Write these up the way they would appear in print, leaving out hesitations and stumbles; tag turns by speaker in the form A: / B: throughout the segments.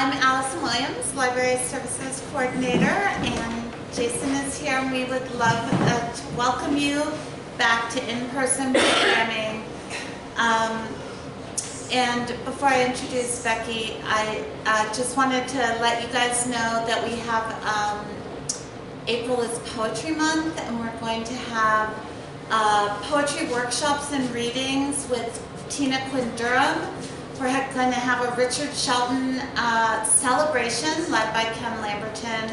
A: I'm Allison Williams, Library Services Coordinator, and Jason is here, and we would love to welcome you back to in-person programming. And before I introduce Becky, I just wanted to let you guys know that we have April is Poetry Month, and we're going to have poetry workshops and readings with Tina Quinn Durham. We're going to have a Richard Shelton celebration led by Ken Lamberton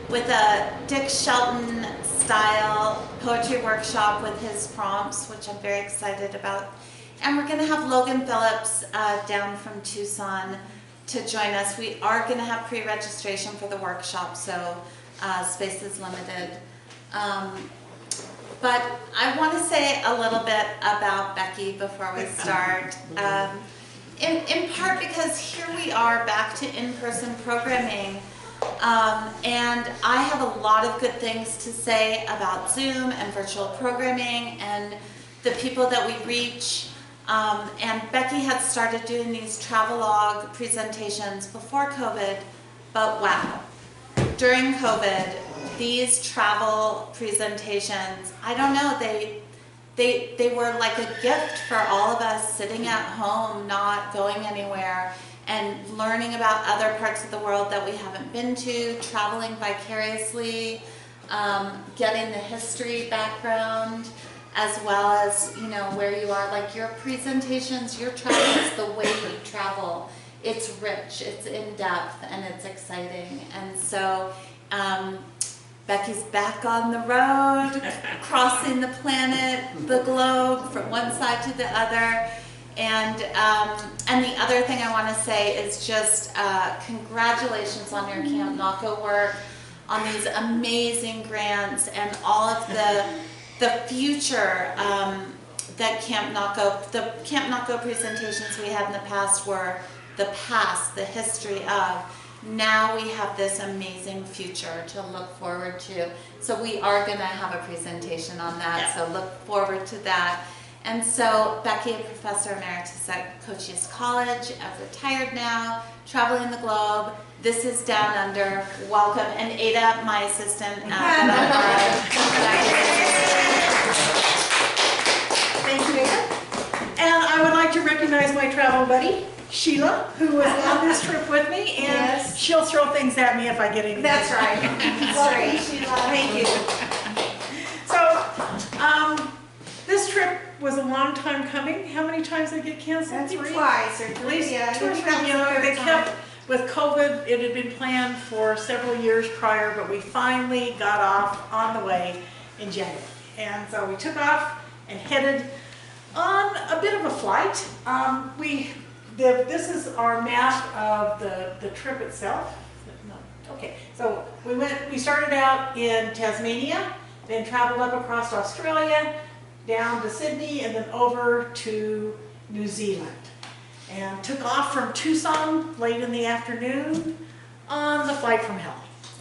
A: with a Dick Shelton style poetry workshop with his prompts, which I'm very excited about. And we're going to have Logan Phillips down from Tucson to join us. We are going to have pre-registration for the workshop, so space is limited. But I want to say a little bit about Becky before we start. In part because here we are back to in-person programming, and I have a lot of good things to say about Zoom and virtual programming and the people that we reach. And Becky had started doing these Travelogue presentations before COVID, but wow, during COVID, these travel presentations, I don't know, they were like a gift for all of us sitting at home, not going anywhere, and learning about other parts of the world that we haven't been to, traveling vicariously, getting the history background, as well as, you know, where you are. Like your presentations, your travel is the way you travel. It's rich, it's in depth, and it's exciting. And so Becky's back on the road, crossing the planet, the globe, from one side to the other. And the other thing I want to say is just congratulations on your Camp Naco work, on these amazing grants, and all of the future that the Camp Naco presentations we had in the past were the past, the history of. Now we have this amazing future to look forward to. So we are going to have a presentation on that, yeah. So look forward to that. And so Becky, a professor emeritus at Cochise College, I've retired now, traveling the globe. This is Down Under. Welcome. And Ada, my assistant.
B: Thank you, Ada. And I would like to recognize my travel buddy, Sheila, who was on this trip with me, and yes, she'll throw things at me if I get anything.
A: That's right. That's right, Sheila.
B: Thank you. So, this trip was a long time coming. How many times did it get canceled?
A: Twice or three.
B: At least
A: yeah,
B: 2 or 3. You know, they kept, with COVID, it had been planned for several years prior, but we finally got off on the way in January. And so we took off and headed on a bit of a flight. This is our map of the trip itself. No. Okay, so we started out in Tasmania, then traveled up across Australia, down to Sydney, and then over to New Zealand. And took off from Tucson late in the afternoon on the flight from hell.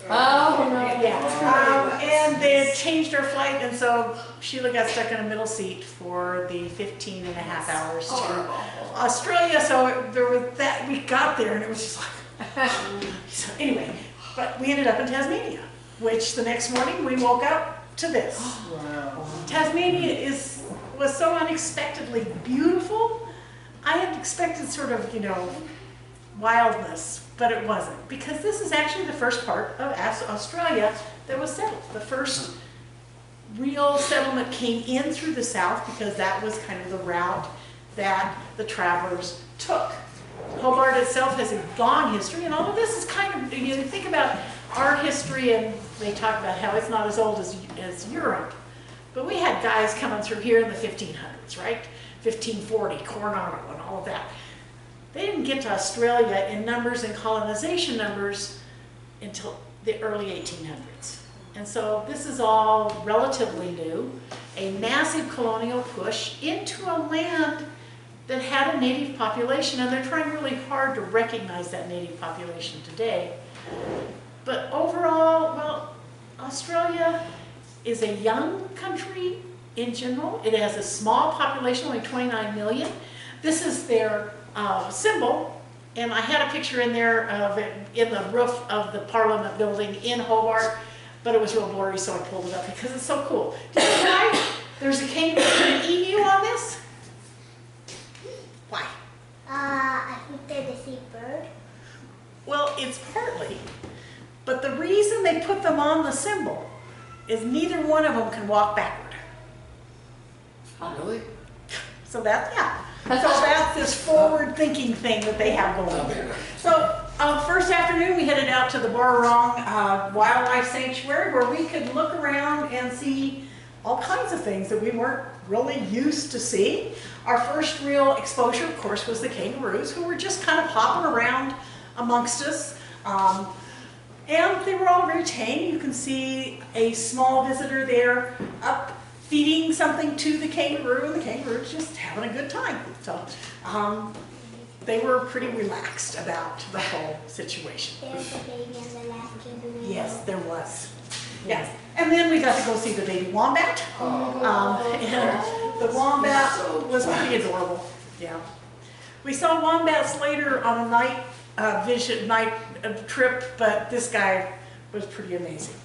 A: Oh, no.
B: Yeah. And they had changed our flight, and so Sheila got stuck in a middle seat for the 15 and a half hours to Australia. So there was that, we got there and it was just like, so anyway, but we ended up in Tasmania, which the next morning we woke up to this. Wow. Tasmania was so unexpectedly beautiful. I had expected sort of, you know, wildness, but it wasn't, because this is actually the first part of Australia that was settled. The first real settlement came in through the south, because that was kind of the route that the travelers took. Hobart itself has a long history, and all of this is kind of, you know, think about our history, and they talk about how it's not as old as Europe, but we had guys coming through here in the 1500s, right? 1540, Coronado, and all of that. They didn't get to Australia in numbers and colonization numbers until the early 1800s. And so this is all relatively new, a massive colonial push into a land that had a native population, and they're trying really hard to recognize that native population today. But overall, well, Australia is a young country in general. It has a small population, only 29 million. This is their symbol, And I had a picture in there of it in the roof of the Parliament building in Hobart, but it was real blurry, so I pulled it up because it's so cool. Do you know why there's a kangaroo and an emu on this? Why?
C: I think they're the seabird.
B: Well, it's partly, but the reason they put them on the symbol is neither one of them can walk backward.
D: Really?
B: So that's, yeah. So that's this forward-thinking thing that they have going on. So first afternoon, we headed out to the Barrong Wildlife Sanctuary where we could look around and see all kinds of things that we weren't really used to seeing. Our first real exposure, of course, was the kangaroos, who were just kind of hopping around amongst us. And they were all very tame. You can see a small visitor there up feeding something to the kangaroo, and the kangaroo's just having a good time. So they were pretty relaxed about the whole situation.
C: There was a baby on the last kangaroo.
B: Yes, there was. Yes. And then we got to go see the baby wombat. And the wombat was pretty adorable. Yeah. We saw wombats later on a night trip, but this guy was pretty amazing.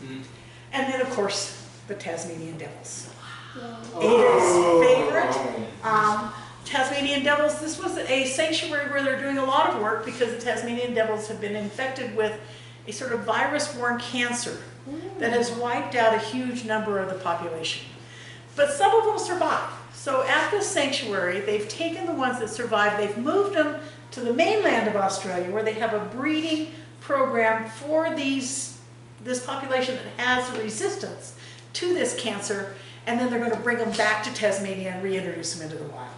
B: And then, of course, the Tasmanian devils. Ada's favorite. Tasmanian devils, this was a sanctuary where they're doing a lot of work because the Tasmanian devils have been infected with a sort of virus-borne cancer that has wiped out a huge number of the population. But some of them survive. So at this sanctuary, they've taken the ones that survived, they've moved them to the mainland of Australia where they have a breeding program for this population that has a resistance to this cancer, and then they're going to bring them back to Tasmania and reintroduce them into the wild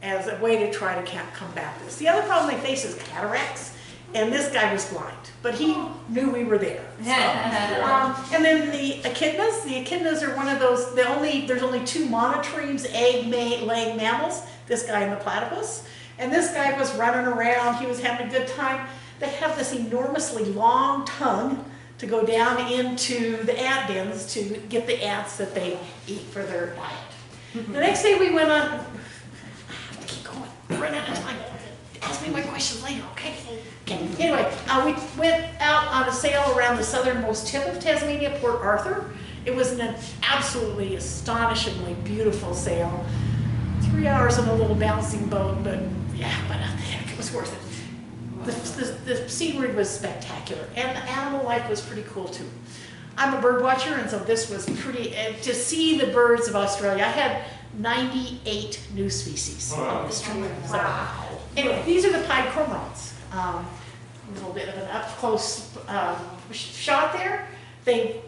B: as a way to try to combat this. The other problem they face is cataracts, and this guy was blind, but he knew we were there. So, and then the echidnas are one of those, there's only two monotremes, egg-laying mammals, this guy and the platypus. And this guy was running around, he was having a good time. They have this enormously long tongue to go down into the ant dens to get the ants that they eat for their diet. The next day we went on, I have to keep going, we're running out of time. Ask me my questions later, okay? Anyway, we went out on a sail around the southernmost tip of Tasmania, Port Arthur. It was an absolutely astonishingly beautiful sail. 3 hours on a little bouncing boat, but yeah, but heck, it was worth it. The scenery was spectacular, and the animal life was pretty cool too. I'm a bird watcher, and so this was pretty, to see the birds of Australia. I had 98 new species on this trip. Wow. So, anyway, these are the pied cormorants. A little bit of an up-close shot there.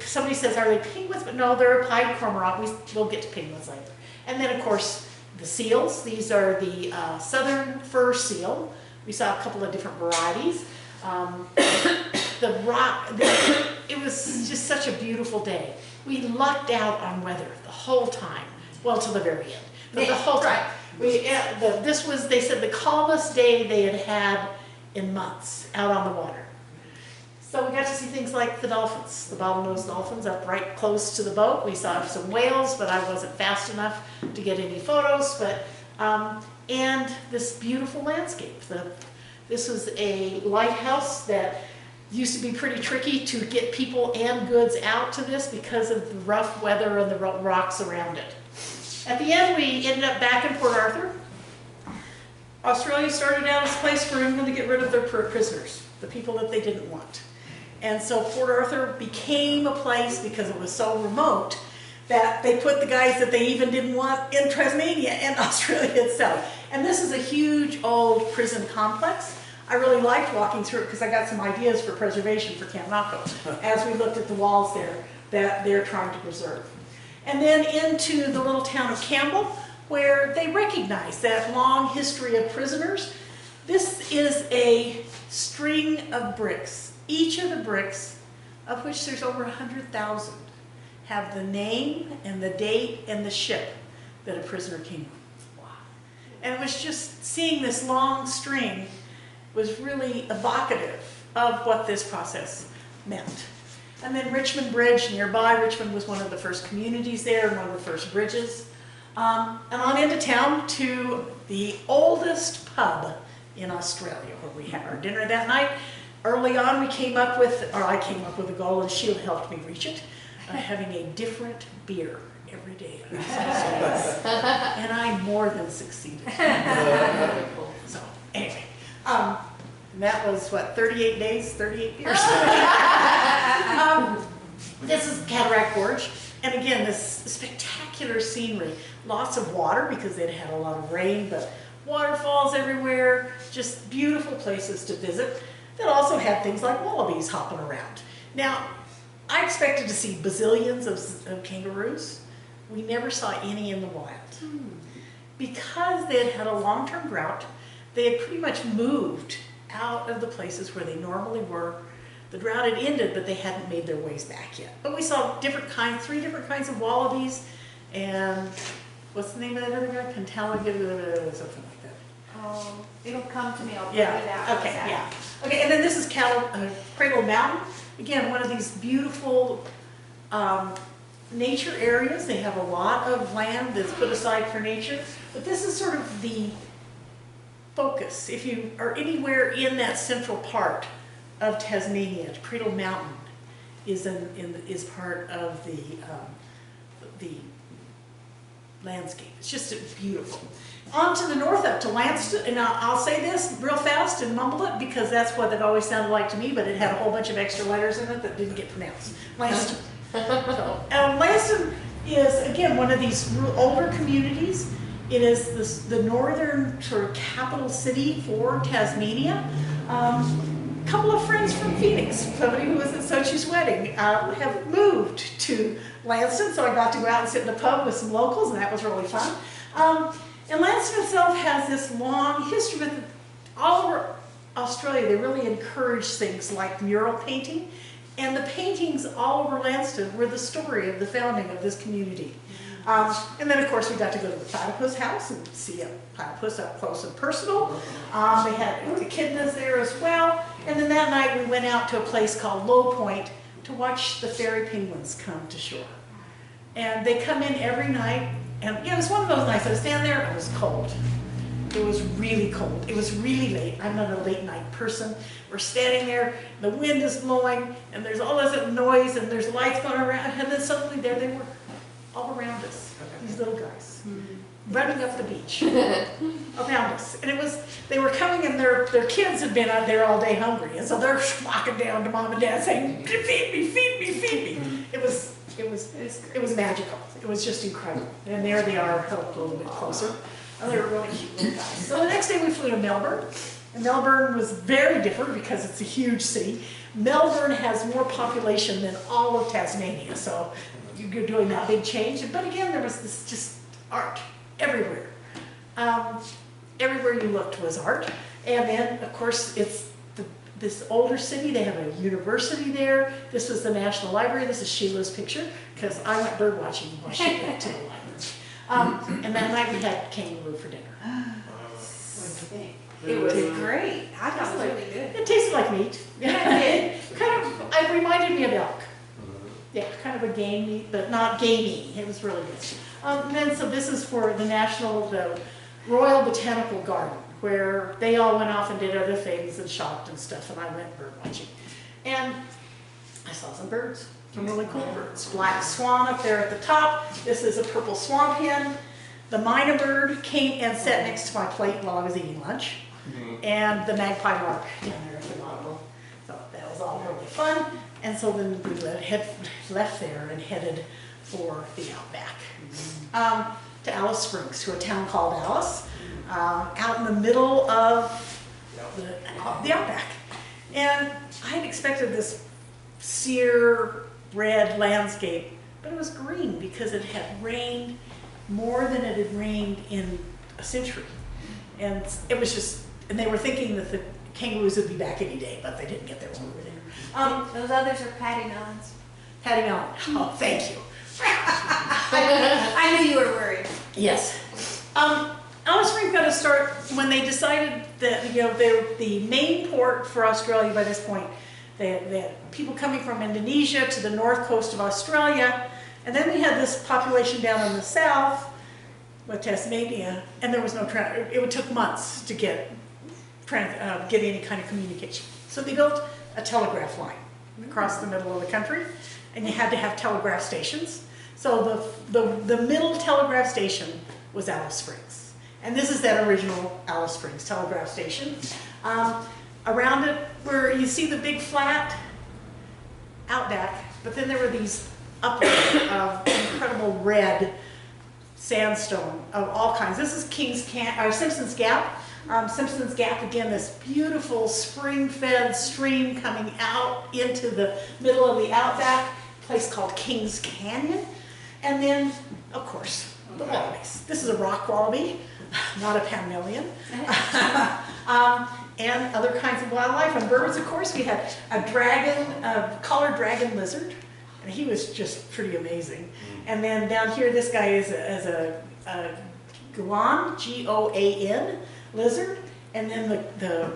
B: Somebody says, are they penguins? But no, they're a pied cormorant. We'll get to penguins later. And then, of course, the seals. These are the southern fur seal. We saw a couple of different varieties. It was just such a beautiful day. We lucked out on weather the whole time. Well, till the very end. But the whole time. This was, they said, the calmest day they had had in months out on the water. So we got to see things like the dolphins, the bottlenose dolphins up right close to the boat. We saw some whales, but I wasn't fast enough to get any photos. But and this beautiful landscape. This was a lighthouse that used to be pretty tricky to get people and goods out to this because of the rough weather and the rocks around it. At the end, we ended up back in Port Arthur. Australia started out as a place for England to get rid of their prisoners, the people that they didn't want. And so Port Arthur became a place, because it was so remote, that they put the guys that they even didn't want in Tasmania and Australia itself. And this is a huge old prison complex. I really liked walking through it because I got some ideas for preservation for Camp Malco as we looked at the walls there that they're trying to preserve. And then into the little town of Campbell, where they recognize that long history of prisoners. This is a string of bricks. Each of the bricks, of which there's over 100,000, have the name and the date and the ship that a prisoner came on. Wow. And it was just seeing this long string was really evocative of what this process meant. And then Richmond Bridge nearby. Richmond was one of the first communities there and one of the first bridges. And on into town to the oldest pub in Australia, where we had our dinner that night. Early on, I came up with a goal, and Sheila helped me reach it, having a different beer every day. And I more than succeeded. So anyway, that was what, 38 days, 38 beers. This is Cataract Gorge, and again, this spectacular scenery. Lots of water because they'd had a lot of rain, but waterfalls everywhere, just beautiful places to visit. That also had things like wallabies hopping around. Now, I expected to see bazillions of kangaroos. We never saw any in the wild. Because they had had a long-term drought, they had pretty much moved out of the places where they normally were. The drought had ended, but they hadn't made their ways back yet. But we saw three different kinds of wallabies, and what's the name of that other guy? Pantala, something like that.
A: Oh, it'll come to me. I'll figure it out.
B: Okay, yeah. Okay, and then this is Cradle Mountain. Again, one of these beautiful nature areas. They have a lot of land that's put aside for nature, but this is sort of the focus. If you are anywhere in that central part of Tasmania, Cradle Mountain is part of the landscape. It's just beautiful. On to the north, up to Lanston, and I'll say this real fast and mumble it because that's what it always sounded like to me, but it had a whole bunch of extra letters in it that didn't get pronounced. Lanston. So, Lanston is, again, one of these older communities. It is the northern sort of capital city for Tasmania. A couple of friends from Phoenix, somebody who was at Sochi's wedding, have moved to Lanston, so I got to go out and sit in a pub with some locals, and that was really fun. And Lanston itself has this long history with all over Australia. They really encourage things like mural painting, and the paintings all over Lanston were the story of the founding of this community. And then, of course, we got to go to the platypus house and see a platypus up close and personal. They had echidnas there as well. And then that night we went out to a place called Low Point to watch the fairy penguins come to shore. And they come in every night. And it was one of those nights. I was standing there, it was cold. It was really cold. It was really late. I'm not a late night person. We're standing there, the wind is blowing, and there's all this noise, and there's lights going around, and then suddenly there they were, all around us, these little guys, running up the beach, around us. And they were coming, and their kids had been out there all day hungry, and so they're walking down to mom and dad saying, feed me, feed me, feed me. It was magical. It was just incredible. And there they are, helped a little bit closer. Oh, they were really cute little guys. So the next day we flew to Melbourne. And Melbourne was very different because it's a huge city. Melbourne has more population than all of Tasmania. So you're doing that big change. But again, there was this just art everywhere. Everywhere you looked was art. And then, of course, it's this older city. They have a university there. This was the National Library. This is Sheila's picture because I went bird watching while she went to the library. And that night we had kangaroo for dinner.
D: What do you think?
A: It was great. I thought it was really good.
B: It tasted like meat. It reminded me of elk. Yeah, kind of a game meat, but not gamey. It was really good. And then, so this is for the Royal Botanical Garden, where they all went off and did other things and shopped and stuff, and I went bird watching. And I saw some birds, some really cool birds. Black swan up there at the top. This is a purple swamp hen. The myna bird came and sat next to my plate while I was eating lunch. And the magpie lark down there at the bottom. So that was all really fun. And so then we left there and headed for the Outback. To Alice Springs, to a town called Alice, out in the middle of the Outback. And I had expected this sere red landscape, but it was green because it had rained more than it had rained in a century. And it was just, and they were thinking that the kangaroos would be back any day, but they didn't get there when we were there.
A: Those others are patty melons.
B: Patty melon. Oh, thank you.
A: I knew you were worried.
B: Yes. Alice Springs got to start when they decided that the main port for Australia by this point. They had people coming from Indonesia to the north coast of Australia, and then we had this population down in the south with Tasmania, and there was no it took months to get get any kind of communication. So they built a telegraph line across the middle of the country, and you had to have telegraph stations. So the middle telegraph station was Alice Springs. And this is that original Alice Springs telegraph station. Around it, where you see the big flat Outback, but then there were these uplands of incredible red sandstone of all kinds. This is Simpson's Gap. Simpson's Gap, again, this beautiful spring-fed stream coming out into the middle of the Outback, a place called Kings Canyon. And then, of course, the wallabies. This is a rock wallaby, not a Pamelian. And other kinds of wildlife and birds, of course. We had a collared dragon lizard, and he was just pretty amazing. And then down here, this guy is a Goan, G-O-A-N, lizard, and then the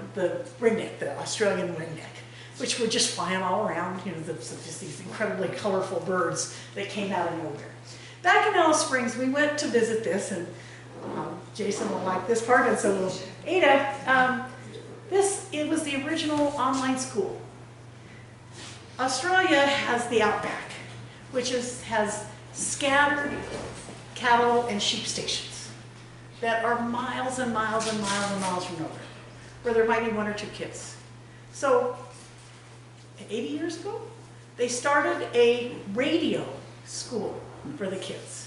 B: ringneck, the Australian ringneck, which were just flying all around, you know, just these incredibly colorful birds that came out of nowhere. Back in Alice Springs, we went to visit this, and Jason will like this part, and so will Ada. It was the original online school. Australia has the Outback, which has scattered cattle and sheep stations that are miles and miles and miles and miles from nowhere, where there might be 1 or 2 kids. So 80 years ago, they started a radio school for the kids.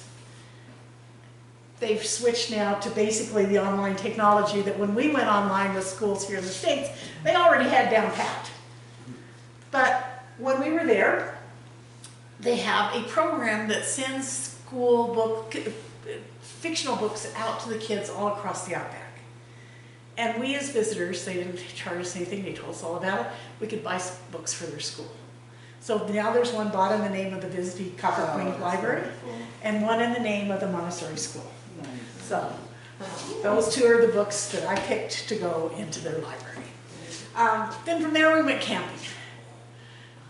B: They've switched now to basically the online technology that when we went online with schools here in the States, they already had down pat. But when we were there, they have a program that sends fictional books out to the kids all across the Outback. And we as visitors, they didn't charge us anything, they told us all about it, we could buy books for their school. So now there's one bought in the name of the Bisbee Copper Queen Library, and one in the name of the Montessori School. So those 2 are the books that I picked to go into their library. Then from there we went camping.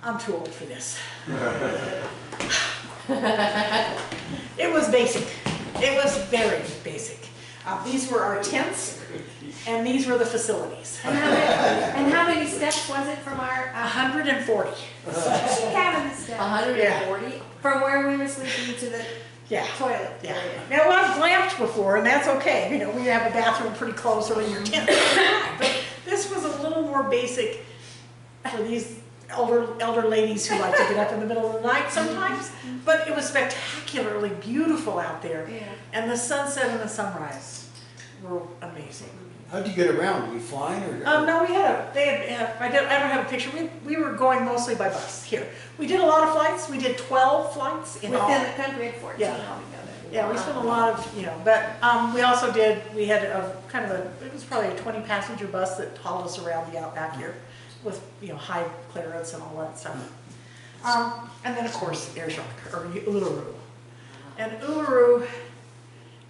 B: I'm too old for this. It was basic. It was very basic. These were our tents, and these were the facilities.
E: And how many steps was it from our...
B: 140.
E: Cabin steps.
F: 140?
E: From where we were sleeping to the toilet area.
B: Now, it was glamped before, and that's okay. You know, we have a bathroom pretty close or in your tent. But this was a little more basic for these elder ladies who like to get up in the middle of the night sometimes. But it was spectacularly beautiful out there.
E: Yeah.
B: And the sunset and the sunrise were amazing.
F: How'd you get around? Were you flying or?
B: No, we had I don't have a picture. We were going mostly by bus here. We did a lot of flights. We did 12 flights in all.
E: Within the country, we had 14
B: Yeah.
E: altogether.
B: Yeah, we spent a lot of, you know, but we also we had it was probably a 20 passenger bus that hauled us around the Outback here with, you know, high clearance and all that stuff. And then of course, Uluru. And Uluru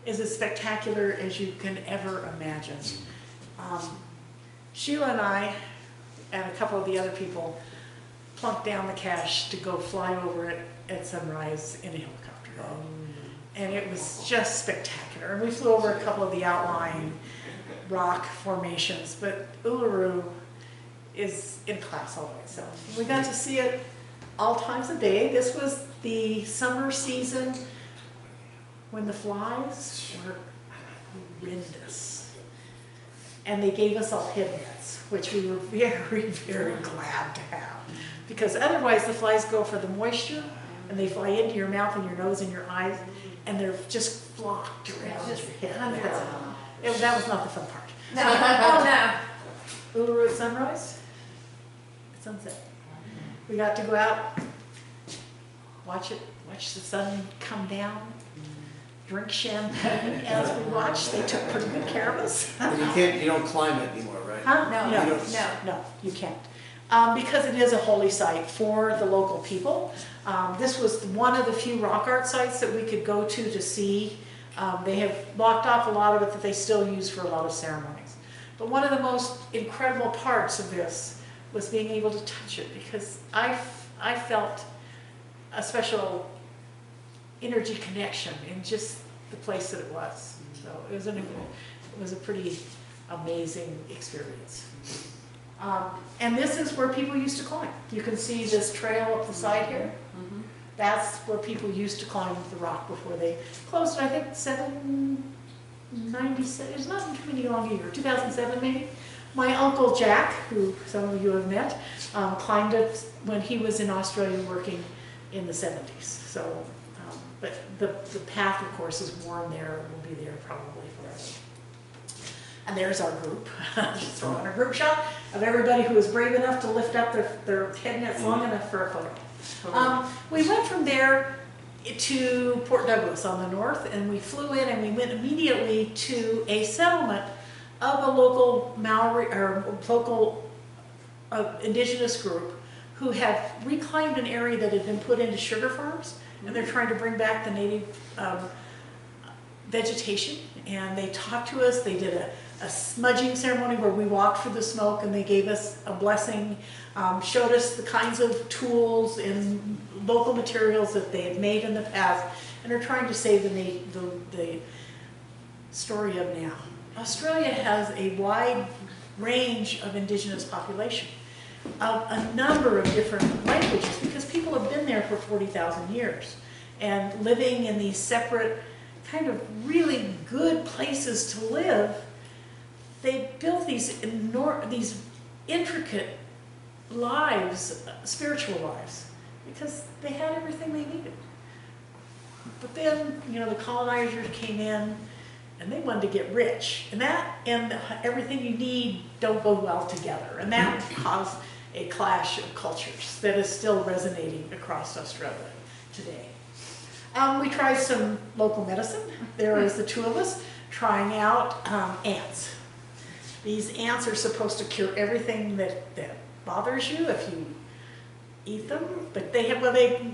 B: is as spectacular as you can ever imagine. Sheila and I and a couple of the other people plunked down the cash to go fly over it at sunrise in a helicopter. And it was just spectacular. And we flew over a couple of the outlying rock formations, but Uluru is in class all by itself. We got to see it all times of day. This was the summer season when the flies were horrendous. And they gave us all head nets, which we were very, very glad to have. Because otherwise the flies go for the moisture, and they fly into your mouth and your nose and your eyes, and they're just flocked around your head. That was not the fun part.
E: No, oh no.
B: Uluru at sunrise, at sunset. We got to go out, watch the sun come down, drink champagne as we watched. They took pretty good care of us.
F: But you don't climb it anymore, right?
B: Huh?
E: No.
B: You can't. Because it is a holy site for the local people. This was one of the few rock art sites that we could go to see. They have blocked off a lot of it that they still use for a lot of ceremonies. But one of the most incredible parts of this was being able to touch it, because I felt a special energy connection in just the place that it was. So it was a pretty amazing experience. And this is where people used to climb. You can see this trail up the side here. That's where people used to climb the rock before they closed it. I think 797, it's not too many long year, 2007 maybe. My uncle Jack, who some of you have met, climbed it when he was in Australia working in the 70s. So, but the path, of course, is worn there and will be there probably forever. And there's our group, just throwing a group shot of everybody who was brave enough to lift up their head nets long enough for a photo. We went from there to Port Douglas on the north, and we flew in and we went immediately to a settlement of a local Maori or local indigenous group who have reclaimed an area that had been put into sugar farms, and they're trying to bring back the native vegetation. And they talked to us. They did a smudging ceremony where we walked through the smoke, and they gave us a blessing, showed us the kinds of tools and local materials that they had made in the past, and are trying to save the story of now. Australia has a wide range of indigenous population, a number of different languages, because people have been there for 40,000 years and living in these separate kind of really good places to live. They built these intricate lives, spiritual lives, because they had everything they needed. But then, you know, the colonizers came in and they wanted to get rich, and that and everything you need don't go well together, and that caused a clash of cultures that is still resonating across Australia today. We tried some local medicine. There was the two of us trying out ants. These ants are supposed to cure everything that bothers you if you eat them, but they have,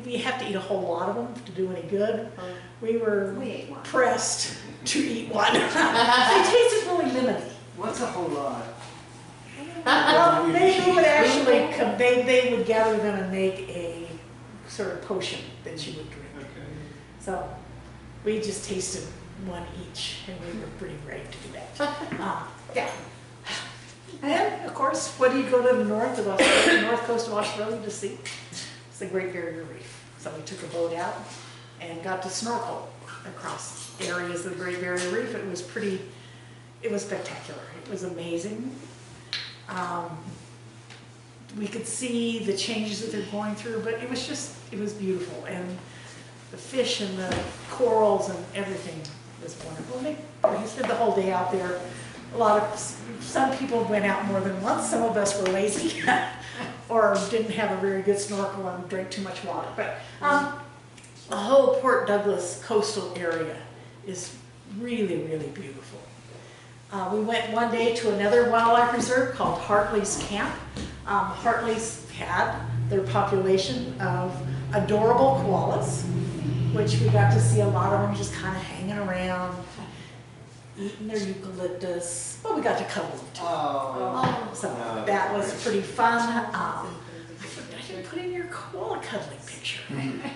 B: you have to eat a whole lot of them to do any good. We were pressed to eat one. They tasted really lemony.
F: What's a whole lot?
B: Well, they would actually come, they would gather them and make a sort of potion that you would drink.
F: Okay.
B: So we just tasted one each, and we were pretty brave to do that. Yeah. And of course, what do you go to the north of Australia, the north coast of Australia to see? It's the Great Barrier Reef. So we took a boat out and got to snorkel across areas of the Great Barrier Reef. It was spectacular. It was amazing. We could see the changes that they're going through, but it was beautiful. And the fish and the corals and everything was wonderful. We spent the whole day out there. Some people went out more than once. Some of us were lazy or didn't have a very good snorkel and drank too much water. But the whole Port Douglas coastal area is really, really beautiful. We went one day to another wildlife reserve called Hartley's Camp. Hartley's had their population of adorable koalas, which we got to see a lot of them just kind of hanging around, eating their eucalyptus. Well, we got to cuddle them too.
F: Oh.
B: So that was pretty fun. I didn't put in your koala cuddling picture.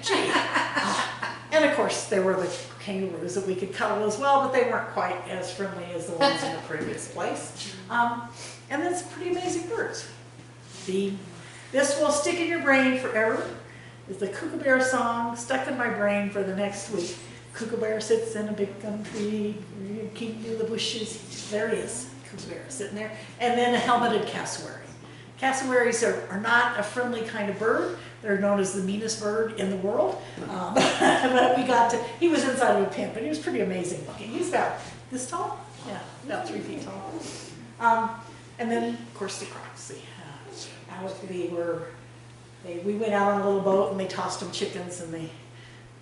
B: Gee. And of course, there were the kangaroos that we could cuddle as well, but they weren't quite as friendly as the ones in the previous place. And then some pretty amazing birds. This will stick in your brain forever. Is the kookaburra song stuck in my brain for the next week. Kookaburra sits in a big gum tree, keeping in the bushes. There he is, kookaburra sitting there. And then a helmeted cassowary. Cassowaries are not a friendly kind of bird. They're known as the meanest bird in the world. But he was inside of a pen, but he was pretty amazing looking. He's about this tall? Yeah, about 3 feet tall. And then, of course, the crocs. We went out on a little boat and they tossed them chickens, and they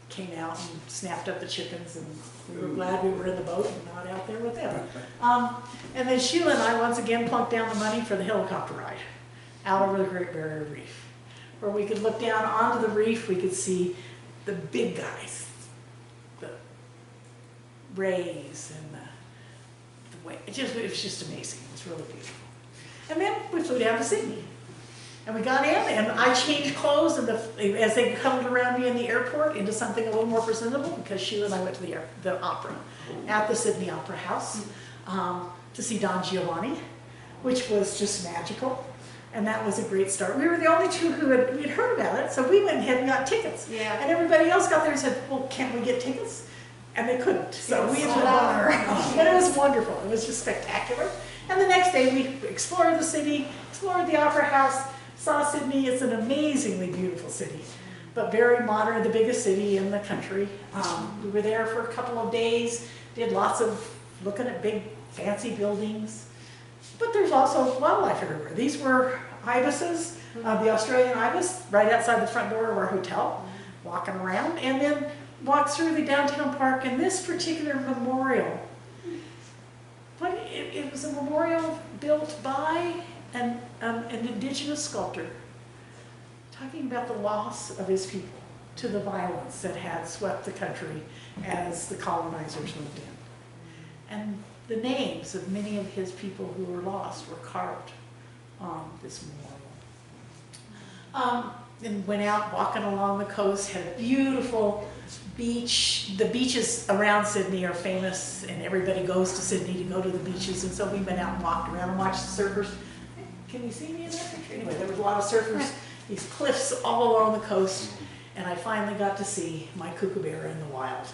B: came out and snapped up the chickens, and we were glad we were in the boat and not out there with them. And then Sheila and I once again plunked down the money for the helicopter ride out over the Great Barrier Reef, where we could look down onto the reef. We could see the big guys, the rays, and the way. It was just amazing. It was really beautiful. And then we flew down to Sydney. And we got in, and I changed clothes as they come around me in the airport into something a little more presentable, because Sheila and I went to the opera at the Sydney Opera House. to see Don Giovanni, which was just magical. And that was a great start. We were the only two who we'd heard about it, so we went ahead and got tickets.
E: Yeah.
B: And everybody else got there and said, well, can't we get tickets? And they couldn't. So we ended up on our own. But it was wonderful. It was just spectacular. And the next day we explored the city, explored the Opera House, saw Sydney. It's an amazingly beautiful city, but very modern, the biggest city in the country. We were there for a couple of days, did lots of looking at big fancy buildings. But there's also wildlife everywhere. These were ibises, the Australian ibis, right outside the front door of our hotel, walking around, and then walked through the downtown park, and this particular memorial, it was a memorial built by an indigenous sculptor, talking about the loss of his people to the violence that had swept the country as the colonizers moved in. And the names of many of his people who were lost were carved on this memorial. And went out walking along the coast, had a beautiful beach. The beaches around Sydney are famous, and everybody goes to Sydney to go to the beaches, and so we went out and walked around and watched the surfers. Can you see me in that picture? Anyway, there was a lot of surfers, these cliffs all along the coast, and I finally got to see my kookaburra in the wild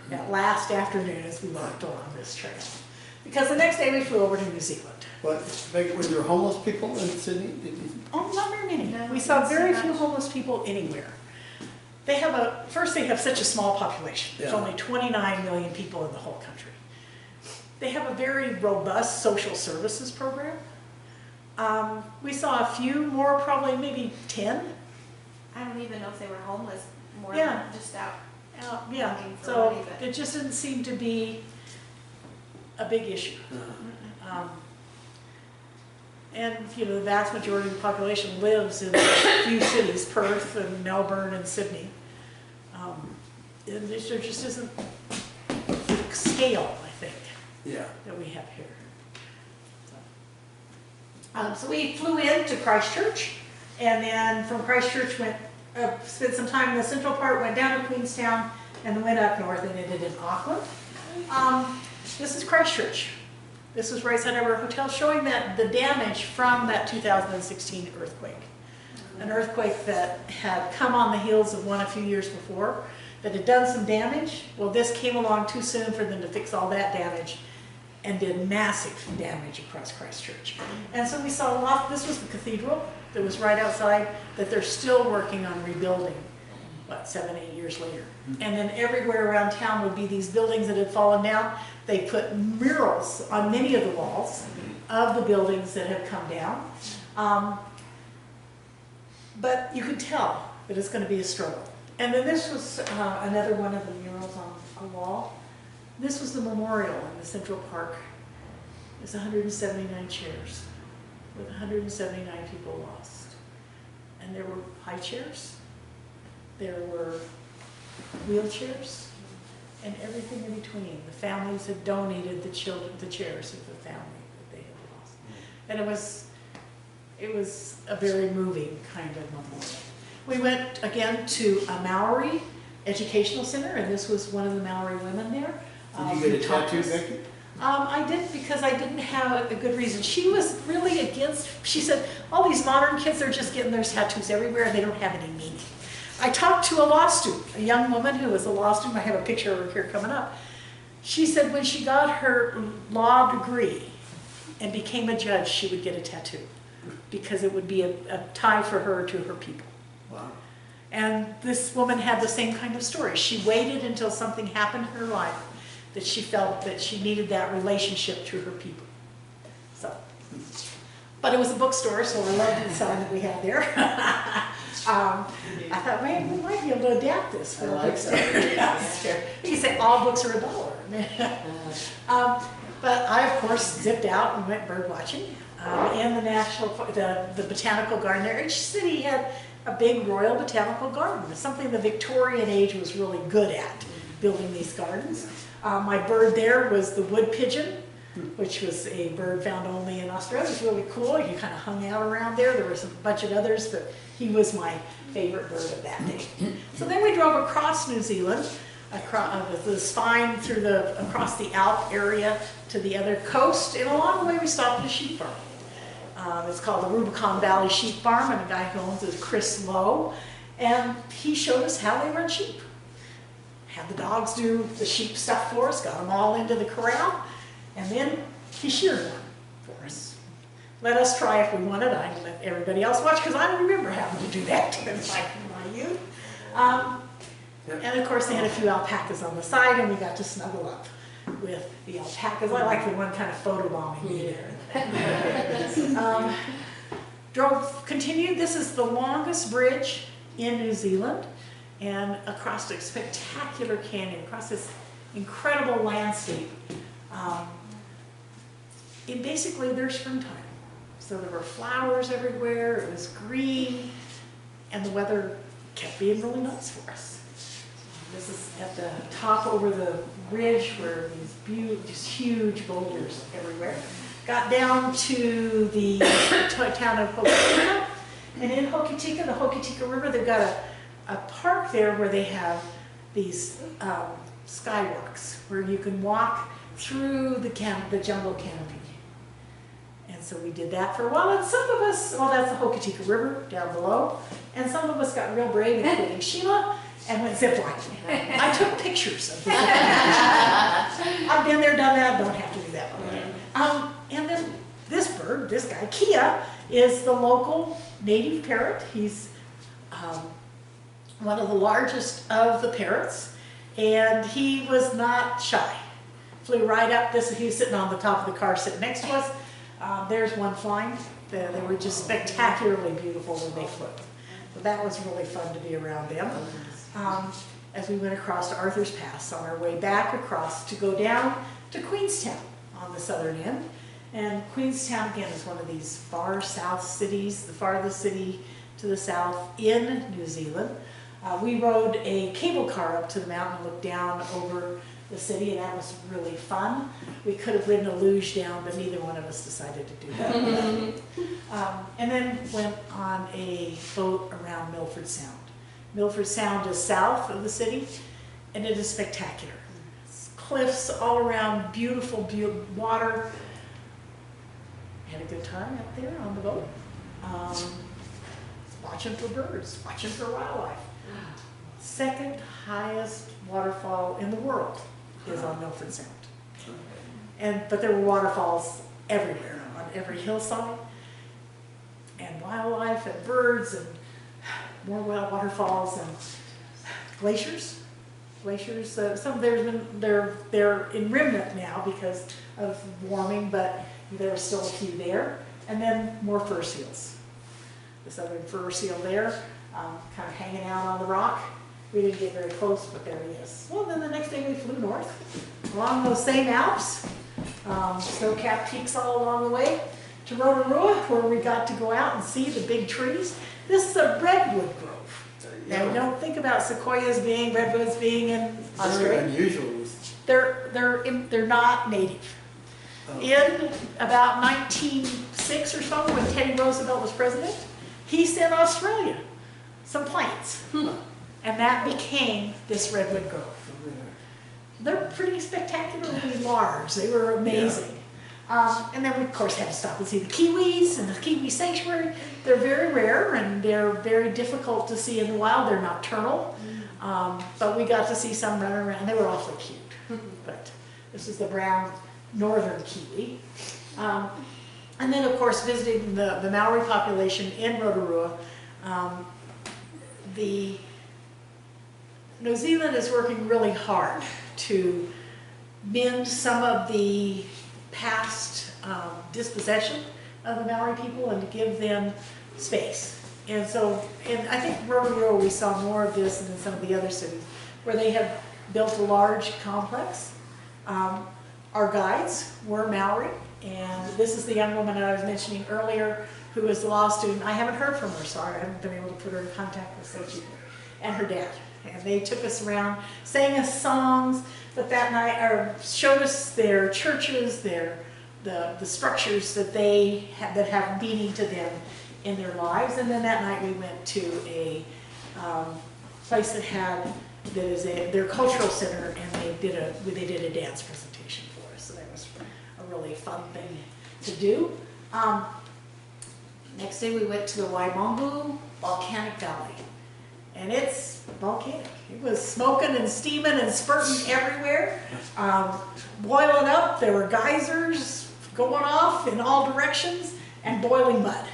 B: that last afternoon as we walked along this trail. Because the next day we flew over to New Zealand.
G: But were there homeless people in Sydney?
B: Oh, not very many. We saw very few homeless people anywhere. They have such a small population. There's only 29 million people in the whole country. They have a very robust social services program. We saw a few more, probably maybe 10.
E: I don't even know if they were homeless, more
B: Yeah.
E: than just out.
B: Yeah,
E: looking for
B: so
E: money, but-
B: it just didn't seem to be a big issue. And the vast majority of the population lives in a few cities, Perth and Melbourne and Sydney. And there just isn't the scale, I think, that we have here. So we flew into Christchurch, and then from Christchurch spent some time in the central part, went down to Queenstown, and then went up north and ended in Auckland. This is Christchurch. This was right side of our hotel, showing that the damage from that 2016 earthquake. An earthquake that had come on the heels of one a few years before, that had done some damage. Well, this came along too soon for them to fix all that damage, and did massive damage across Christchurch. And so we saw a lot. This was the cathedral that was right outside, that they're still working on rebuilding, 7, 8 years later. And then everywhere around town would be these buildings that had fallen down. They put murals on many of the walls of the buildings that had come down. But you could tell that it's going to be a struggle. And then this was another one of the murals on a wall. This was the memorial in the Central Park. There's 179 chairs with 179 people lost. And there were high chairs, there were wheelchairs, and everything in between. The families had donated the chairs of the family that they had lost. And it was a very moving kind of memorial. We went again to a Maori educational center, and this was one of the Maori women there.
G: Did you get a tattoo, Becky?
B: I didn't, because I didn't have a good reason. She was really against, she said, all these modern kids are just getting their tattoos everywhere and they don't have any meaning. I talked to a law student, a young woman who was a law student. I have a picture of her here coming up. She said when she got her law degree and became a judge, she would get a tattoo because it would be a tie for her to her people.
G: Wow.
B: And this woman had the same kind of story. She waited until something happened in her life that she felt that she needed that relationship to her people. So, but it was a bookstore, so I loved the sign that we had there. I thought, man, we might be able to adapt this for a bookstore. You can say all books are $1. But I, of course, zipped out and went bird watching in the botanical garden there. Each city had a big royal botanical garden. It's something the Victorian age was really good at, building these gardens. My bird there was the wood pigeon, which was a bird found only in Australia. It was really cool. He kind of hung out around there. There was a bunch of others, but he was my favorite bird of that day. So then we drove across New Zealand across the spine through across the Alp area to the other coast, and along the way we stopped at a sheep farm. It's called the Rubicon Valley Sheep Farm, and the guy who owns it is Chris Lowe, and he showed us how they run sheep. Had the dogs do the sheep stuff for us, got them all into the corral, and then he sheared one for us. Let us try if we wanted. I let everybody else watch because I don't remember having to do that in my youth. And of course they had a few alpacas on the side, and we got to snuggle up with the alpacas. I like the one kind of photobombing me there. Continued. This is the longest bridge in New Zealand, and across a spectacular canyon, across this incredible landscape. Basically, there's springtime. So there were flowers everywhere, it was green, and the weather kept being really nice for us. This is at the top over the ridge where these huge boulders everywhere. Got down to the town of Hokitika, and in Hokitika, the Hokitika River, they've got a park there where they have these skywalks where you can walk through the jungle canopy. And so we did that for a while, and some of us, well, that's the Hokitika River down below, and some of us got real brave, including Sheila, and went ziplining. I took pictures of this. I've been there, done that, don't have to do that one again. And then this bird, this guy, Kia, is the local native parrot. He's one of the largest of the parrots, and he was not shy. Flew right up. He was sitting on the top of the car, sitting next to us. There's one flying. They were just spectacularly beautiful when they flew. So that was really fun to be around them. As we went across to Arthur's Pass on our way back across to go down to Queenstown on the southern end. And Queenstown, again, is one of these far south cities, the farthest city to the south in New Zealand. We rode a cable car up to the mountain and looked down over the city, and that was really fun. We could have ridden a luge down, but neither one of us decided to do that. And then went on a boat around Milford Sound. Milford Sound is south of the city, and it is spectacular. It's cliffs all around, beautiful water. Had a good time out there on the boat. Watching for birds, watching for wildlife. Second highest waterfall in the world is on Milford Sound. But there were waterfalls everywhere, on every hillside, and wildlife and birds and more waterfalls and glaciers. They're in remnant now because of warming, but there are still a few there. And then more fur seals. The southern fur seal there, kind of hanging out on the rock. We didn't get very close, but there he is. Well, then the next day we flew north along those same Alps, snow-capped peaks all along the way, to Rotorua, where we got to go out and see the big trees. This is a redwood grove. Now, you don't think about sequoias redwoods being in Australia.
G: Very unusual.
B: They're not native. In about 1906 or so, when Teddy Roosevelt was president, he sent Australia some plants. And that became this redwood grove. They're pretty spectacularly large. They were amazing. And then we, of course, had to stop and see the kiwis and the kiwi sanctuary. They're very rare, and they're very difficult to see in the wild. They're nocturnal. But we got to see some running around. They were awfully cute. But this is the brown northern kiwi. And then, of course, visiting the Maori population in Rotorua. New Zealand is working really hard to mend some of the past dispossession of the Maori people and to give them space. And so, I think Rotorua, we saw more of this than in some of the other cities, where they have built a large complex. Our guides were Maori, and this is the young woman I was mentioning earlier who was the law student. I haven't heard from her, sorry, I haven't been able to put her in contact with Sochi and her dad. And they took us around, sang us songs, but that night, showed us their churches, the structures that that have meaning to them in their lives. And then that night we went to a place that had that is their cultural center, and they did a dance presentation for us. So that was a really fun thing to do. Next day we went to the Waimongu Volcanic Valley, and it's volcanic. It was smoking and steaming and spurting everywhere, boiling up. There were geysers going off in all directions and boiling mud.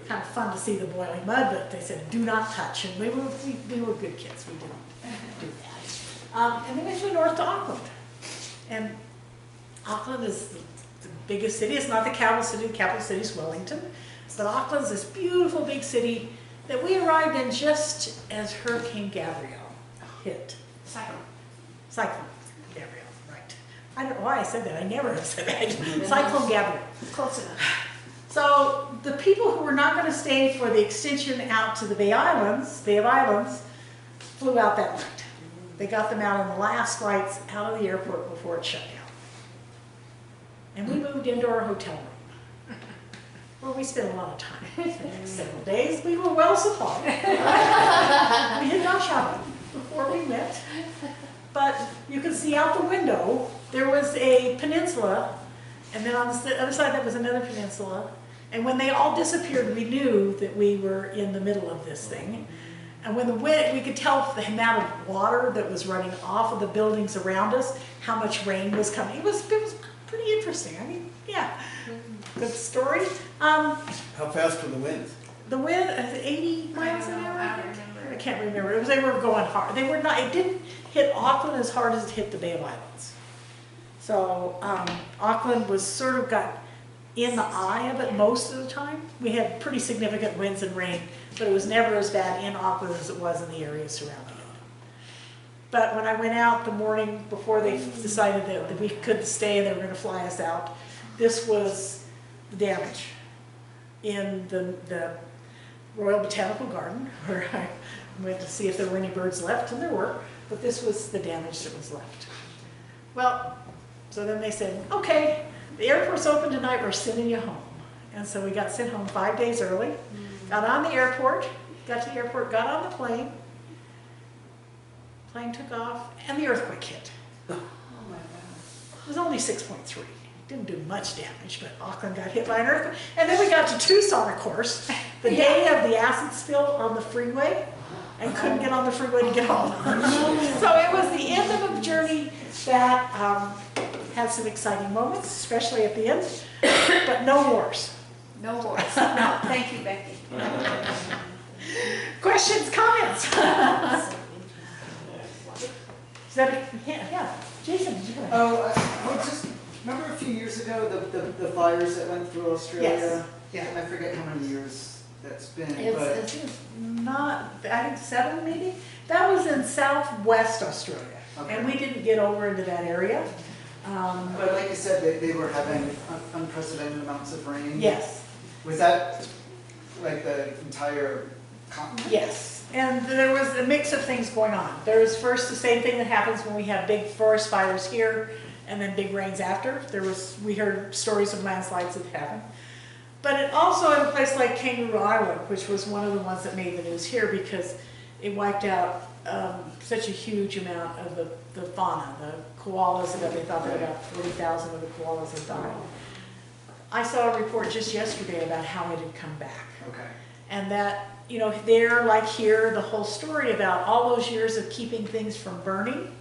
B: Kind of fun to see the boiling mud, but they said do not touch, and we were good kids. We didn't do that. And then we flew north to Auckland, and Auckland is the biggest city. It's not the capital city. The capital city is Wellington, but Auckland's this beautiful big city that we arrived in just as Hurricane Gabrielle hit. Cyclone Gabrielle, right. I don't know why I said that. I never have said that. Cyclone Gabrielle.
E: Close enough.
B: So the people who were not going to stay for the extension out to the Bay of Islands, flew out that night. They got them out on the last flights out of the airport before it shut down. And we moved into our hotel room, where we spent a lot of time. For the next several days, we were well supplied. We had gone shopping before we went, but you could see out the window, there was a peninsula, and then on the other side there was another peninsula, and when they all disappeared, we knew that we were in the middle of this thing. And when the wind, we could tell the amount of water that was running off of the buildings around us, how much rain was coming. It was pretty interesting. I mean, yeah, good story.
G: How fast were the winds?
B: The wind, 80 miles an hour, I think. I can't remember. They were going hard. They were not. It didn't hit Auckland as hard as it hit the Bay of Islands. So Auckland was sort of got in the eye of it most of the time. We had pretty significant winds and rain, but it was never as bad in Auckland as it was in the areas surrounding it. But when I went out the morning before they decided that we couldn't stay and they were going to fly us out, this was the damage in the Royal Botanical Garden, where I went to see if there were any birds left, and there were, but this was the damage that was left. Well, so then they said, okay, the airport's open tonight, we're sending you home. And so we got sent home 5 days early, got on the airport, got to the airport, got on the plane took off, and the earthquake hit.
F: Oh my God.
B: It was only 6.3. Didn't do much damage, but Auckland got hit by an earthquake. And then we got to Tucson, of course, the day of the acid spill on the freeway, and couldn't get on the freeway to get home. So it was the end of a journey that had some exciting moments, especially at the end, but no wars.
E: No wars. No, thank you, Becky.
B: Questions, comments? Is that, yeah, Jason, did you go ahead?
F: Oh, I just remember a few years ago the fires that went through Australia.
B: Yes.
F: Yeah, I forget how many years that's been,
B: It's not, I think 7 maybe. That was in southwest Australia,
F: Okay.
B: and we didn't get over into that area.
F: but like you said, they were having unprecedented amounts of rain.
B: Yes,
F: Was that like the entire continent?
B: yes. And there was a mix of things going on. There was first the same thing that happens when we have big forest fires here, and then big rains after. We heard stories of landslides that happened. But it also in a place like Kangaroo Island, which was one of the ones that made the news here because it wiped out such a huge amount of the fauna, the koalas, that they thought that about 40,000 of the koalas had died. I saw a report just yesterday about how it had come back.
F: Okay.
B: And that, you know, there, like here, the whole story about all those years of keeping things from burning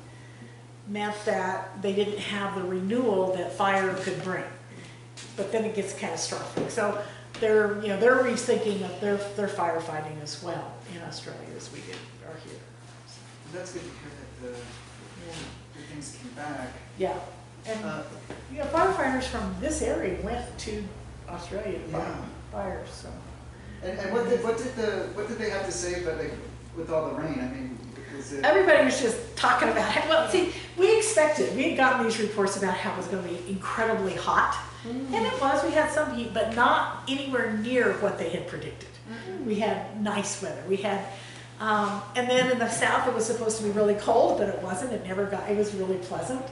B: meant that they didn't have the renewal that fire could bring. But then it gets catastrophic. So they're rethinking of their firefighting as well in Australia as we are here. So,
F: That's good to hear that the things came back.
B: yeah. And firefighters from this area went to Australia to fight fires. So.
F: And what did they have to say about with all the rain? I mean,
B: Everybody was just talking about it. Well, see, we had gotten these reports about how it was going to be incredibly hot. And it was. We had some heat, but not anywhere near what they had predicted. We had nice weather. We had, and then in the south it was supposed to be really cold, but it wasn't. It was really pleasant.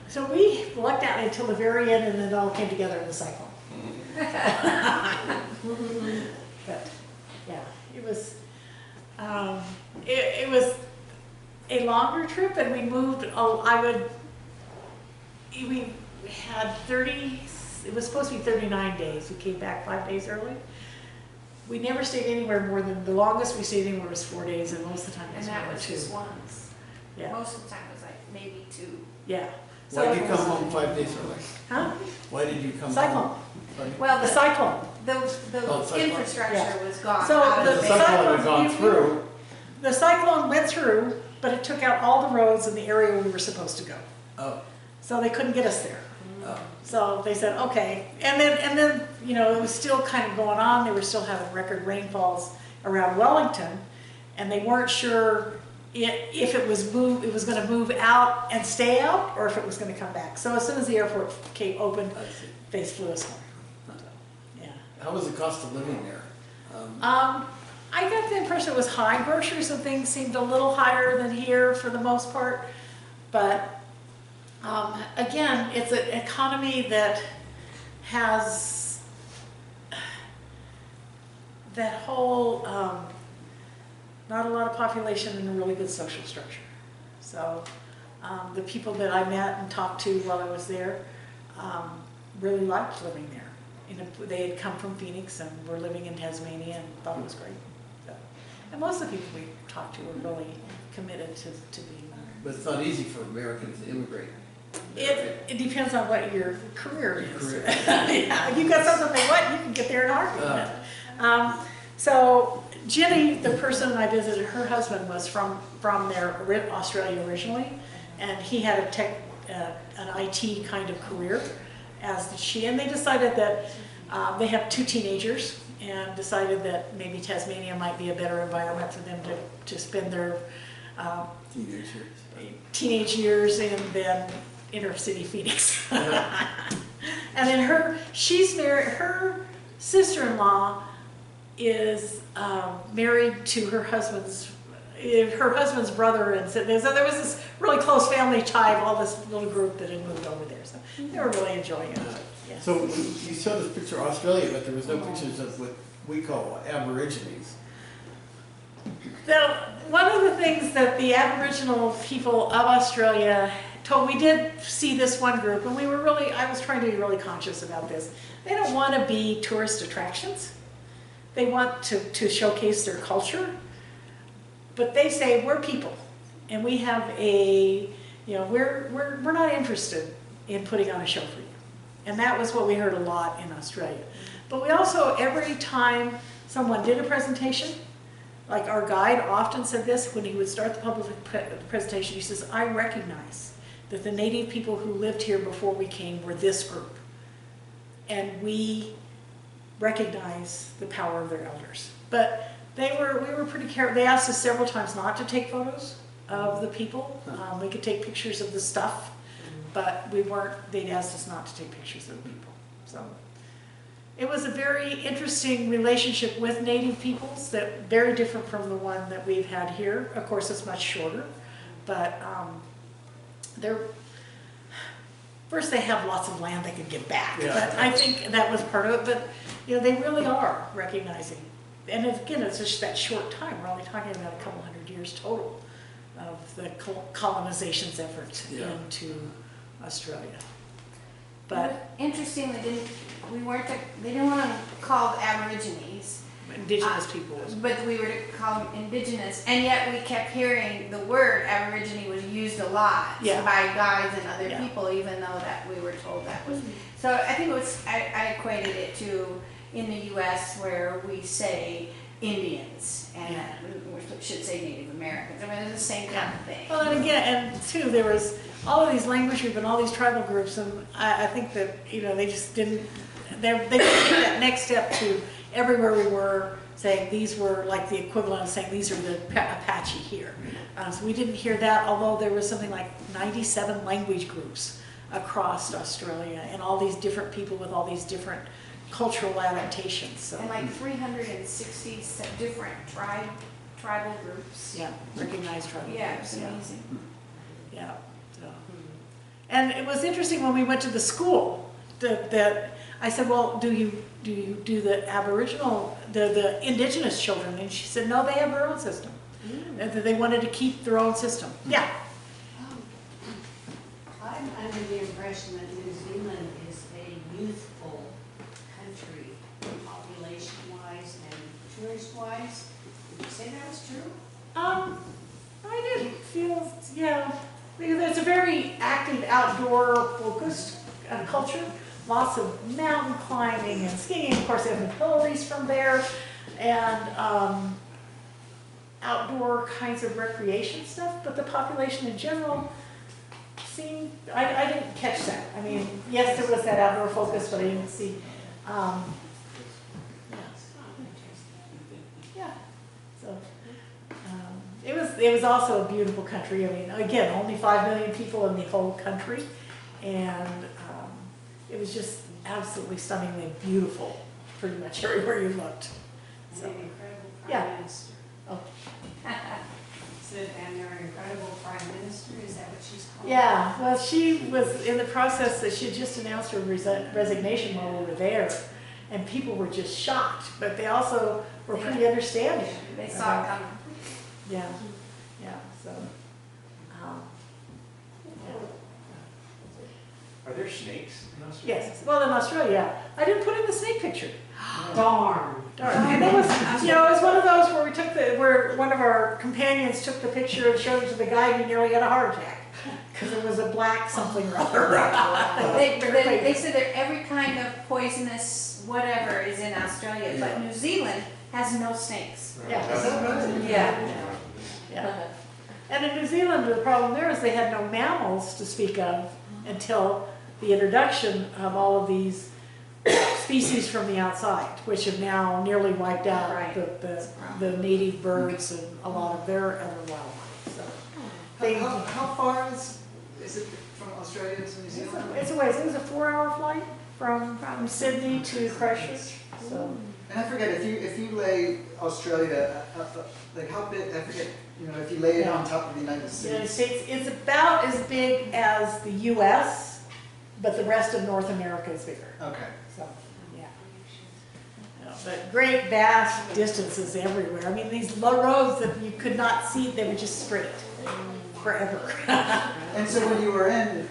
B: So we lucked out until the very end, and then it all came together in the cyclone. But yeah, it was a longer and we moved, we had 30, it was supposed to be 39 days. We came back 5 days early. We never stayed anywhere more than, the longest we stayed anywhere was 4 days, and most of the time it was
E: And that
B: more
E: was
B: than
E: just
B: 2.
E: once.
B: Yeah,
E: Most of the time it was like maybe 2.
B: yeah.
G: Why
B: So
G: did you
B: it
G: come
B: was-
G: home 5 days early?
B: Huh?
G: Why did you come
B: Cyclone.
G: home? Sorry?
E: Well,
B: The cyclone.
E: the
G: Oh, cyclone.
E: infrastructure
B: Yeah.
E: was gone
B: So
E: out
B: the
E: of
G: The
E: the
G: cyclone had
B: cyclone-
G: gone through.
B: The cyclone went through, but it took out all the roads in the area we were supposed to go.
G: Oh,
B: So they couldn't get us there.
G: oh.
B: So they said, okay. And then, you know, it was still kind of going on. They were still having record rainfalls around Wellington. And they weren't sure if it was going to move out and stay out, or if it was going to come back. So as soon as the airport opened,
G: I see.
B: they flew us home. So, yeah.
G: How was the cost of living there?
B: I got the impression it was high. Groceries and things seemed a little higher than here for the most part. But again, it's an economy that has that whole, not a lot of population and a really good social structure. So the people that I met and talked to while I was there really liked living there. You know, they had come from Phoenix and were living in Tasmania and thought it was great. So, and most of the people we talked to were really committed to being there.
G: But it's not easy for Americans to immigrate.
B: It depends on what your career is.
G: Career.
B: Yeah, if you've got something they want, you can get there in a heartbeat. So Jenny, the person I visited, her husband was from there, Australia originally, and he had an IT kind of career, as did she. And they decided that they have 2 teenagers, and decided that maybe Tasmania might be a better environment for them to spend their teenage years in than inner city Phoenix. And then she's married, her sister-in-law is married to her husband's brother, and so there was this really close family tie of all this little group that had moved over there. So they were really enjoying it. Yeah.
G: So you showed this picture of Australia, but there was no pictures of what we call Aborigines.
B: One of the things that the Aboriginal people of Australia we did see this one group, and I was trying to be really conscious about this. They don't want to be tourist attractions. They want to showcase their culture, but they say we're people, and we have we're not interested in putting on a show for you. And that was what we heard a lot in Australia. But we also, every time someone did a presentation, like our guide often said this when he would start the public presentation, he says, I recognize that the native people who lived here before we came were this group. And we recognize the power of their elders. But we were pretty careful. They asked us several times not to take photos of the people. We could take pictures of the stuff, but they'd asked us not to take pictures of the people. So it was a very interesting relationship with native peoples, very different from the one that we've had here. Of course, it's much shorter, but first they have lots of land they could give back.
G: Yeah.
B: But I think that was part of it. But they really are recognizing. And again, it's just that short time. We're only talking about a couple hundred years total of the colonization's efforts into Australia. But
E: interestingly, they didn't want to call the Aborigines
B: indigenous people.
E: but we were to call them indigenous, and yet we kept hearing the word Aborigine was used a lot by guides and other people, even though that we were told that was. So I think I equated it to in the U.S. where we say Indians and we should say Native Americans. I mean, it's the same kind of thing.
B: Well, and again, and too, there was all of these language groups and all these tribal groups, and I think that they just didn't. They didn't take that next step to everywhere we were saying these were like the equivalent of saying these are the Apache here. So we didn't hear that, although there was something like 97 language groups across Australia, and all these different people with all these different cultural adaptations. So.
E: And like 360 different tribal groups.
B: Yeah, recognized tribal
E: Yeah,
B: groups.
E: it's amazing.
B: Yeah. So. And it was interesting when we went to the school that I said, well, do you do the Aboriginal, the indigenous children? And she said, no, they have their own system. That they wanted to keep their own system. Yeah.
D: impression that New Zealand is a youthful country, population-wise and tourist-wise. Would you say that was true?
B: I didn't feel, yeah, because it's a very active outdoor focused culture. Lots of mountain climbing and skiing. Of course, they have the Hillaries from there, and outdoor kinds of recreation stuff. But the population in general seemed, I didn't catch that. I mean, yes, there was that outdoor focus, but I didn't see. Yeah. So. It was also a beautiful country. I mean, again, only 5 million people in the whole country, and it was just absolutely stunningly beautiful, pretty much everywhere you looked.
D: And
B: So,
D: an incredible
B: yeah.
D: prime minister.
B: Oh.
D: And their incredible prime minister, is that what she's called?
B: Yeah, well, she was in the process that she had just announced her resignation while we were there, and people were just shocked, but they also were pretty understanding.
E: They saw it coming.
B: Yeah, yeah, so,
H: Are there snakes in Australia?
B: yes, well, in Australia, yeah. I didn't put in the snake picture.
D: Darn.
B: Darn. And it was, you know, it was one of those where we took where one of our companions took the picture and showed it to the guy and he nearly had a heart attack. Because it was a black something or other.
E: They said that every kind of poisonous whatever is in Australia, but New Zealand has no snakes.
B: Yeah.
F: Is that right?
E: Yeah.
B: Yeah. And in New Zealand, the problem there is they had no mammals to speak of until the introduction of all of these species from the outside, which have now nearly wiped out
E: Right.
B: the native birds and a lot of their other wildlife. So
F: How far is it from Australia to New Zealand?
B: it's a ways. It was a 4-hour flight from Sydney to Christchurch. So
F: And I forget, if you lay Australia, like how big, I forget, you know, if you lay it on top of the United
B: the United
F: States.
B: States, it's about as big as the U.S., but the rest of North America is bigger.
F: Okay.
B: So, yeah. No, but great, vast distances everywhere. I mean, these low roads that you could not see, they were just straight forever.
F: And so when you were in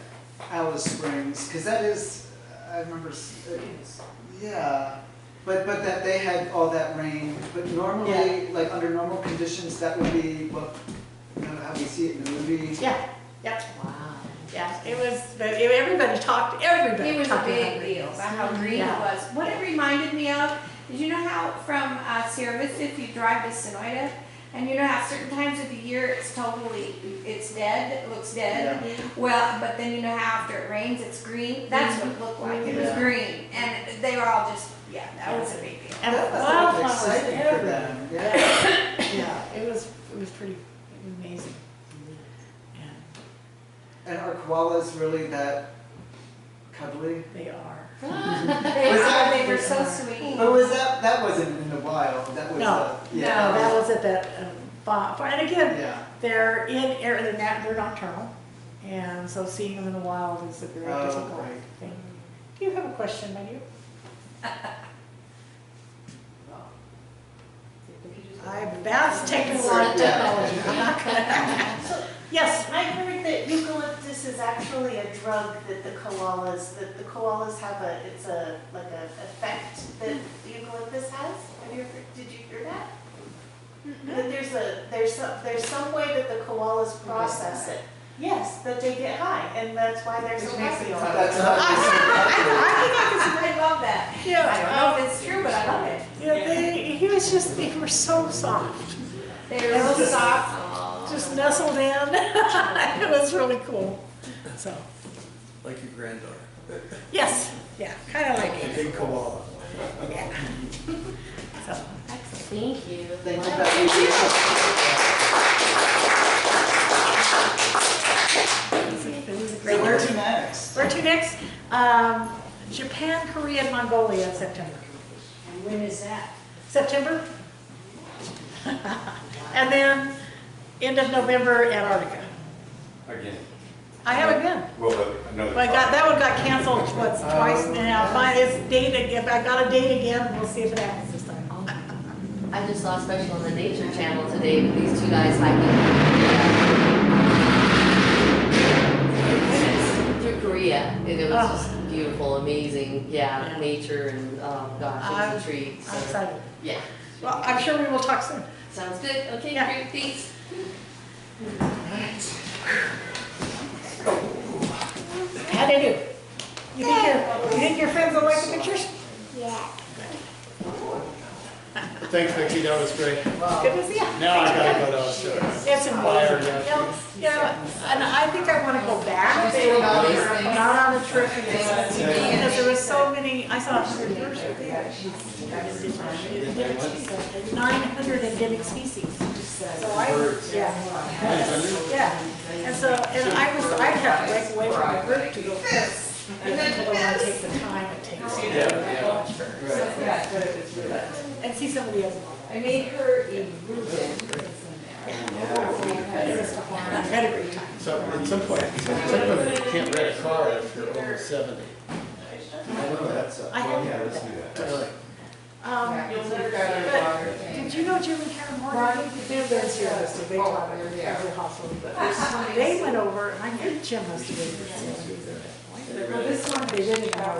F: Alice Springs, because that is, I remember, yeah, but that they had all that rain, but normally, like under normal conditions, that would be what, you know, how we see it in the movie.
B: Yeah, yep. Wow. Yeah, it was, but everybody talked, everybody
E: It was a
B: talked
E: big
B: about
E: deal about how green
B: Yeah.
E: it was. What it reminded me of, did you know how from Sierra Vista, if you drive to Sonoita, and you know how certain times of the year it's dead, it looks dead?
F: Yeah.
E: Well, but then you know how after it rains it's green? That's what it looked like, it was
F: Yeah.
E: green. And they were all just, yeah, that was a big deal.
B: And
F: That must have been
B: wildflowers
F: exciting for
B: everywhere.
F: them. Yeah.
B: Yeah, it was pretty amazing.
F: And are koalas really that cuddly?
B: They are.
E: They were so sweet.
F: But was that wasn't in the wild? That was
B: No.
F: yeah.
B: No, that was at that farm. And again,
F: Yeah.
B: they're in air. They're nocturnal, and so seeing them in the wild is a very
F: Oh,
B: difficult
F: right.
B: thing. Do you have a question, my dear? That's technical technology. I'm not gonna. Yes.
I: I heard that eucalyptus is actually a drug that the koalas have like a effect that the eucalyptus has. Did you hear that? That there's some way that the koalas process it. Yes, that they get high, and that's why they're so happy all the
F: That's
I: time.
E: I love that.
B: Yeah.
E: I don't know if it's true, but I love it.
B: Yeah, they were so soft.
E: They were real soft.
B: Just nestled in. It was really cool. So,
G: Like your granddaughter.
B: yes, yeah, kind of like
G: A
B: it.
G: big koala.
B: Yeah. So,
I: Thank you.
F: Thank you, Becky.
B: it was a
F: So
B: great
F: where
B: year.
F: to next?
B: Where to next? Japan, Korea, and Mongolia in September.
D: And when is that?
B: September. And then end of November, Antarctica.
H: Again.
B: I haven't been.
H: Well, another.
B: But that one got canceled twice now. Mine is date again. I got a date again. We'll see if it happens this time.
I: I just saw a special on the Nature Channel today with these two guys hiking through Korea.
J: yeah, and it was
B: Oh.
J: just beautiful, amazing, yeah,
B: Yeah.
J: nature and, gosh, it was a treat,
B: I'm
J: so,
B: excited.
J: yeah.
B: Well, I'm sure we will talk soon.
J: Sounds good, okay,
B: Yeah.
J: great, thanks.
B: How'd I do? You think your friends will like the pictures?
C: Yeah.
G: Thanks, Becky, that was great.
B: Good to see you.
G: Now I gotta go to Australia.
B: It's amazing. Yeah, and I think I want to go back, not on a trip because there was so many, I saw 900 endemic species. So yeah. And so, and I'd have to break away from my work to go first. I don't want to take the time it takes to go and see some of the other ones.
E: I made her a Reuben.
B: I had a great time.
G: So at some point, you can't rent a car if you're over 70.
B: I have,
G: Really?
B: but did you know Jim and Karen Morgan? They're here, they taught every hospital, but they went over, and I think Jim must have been there. Well, this one, they didn't know.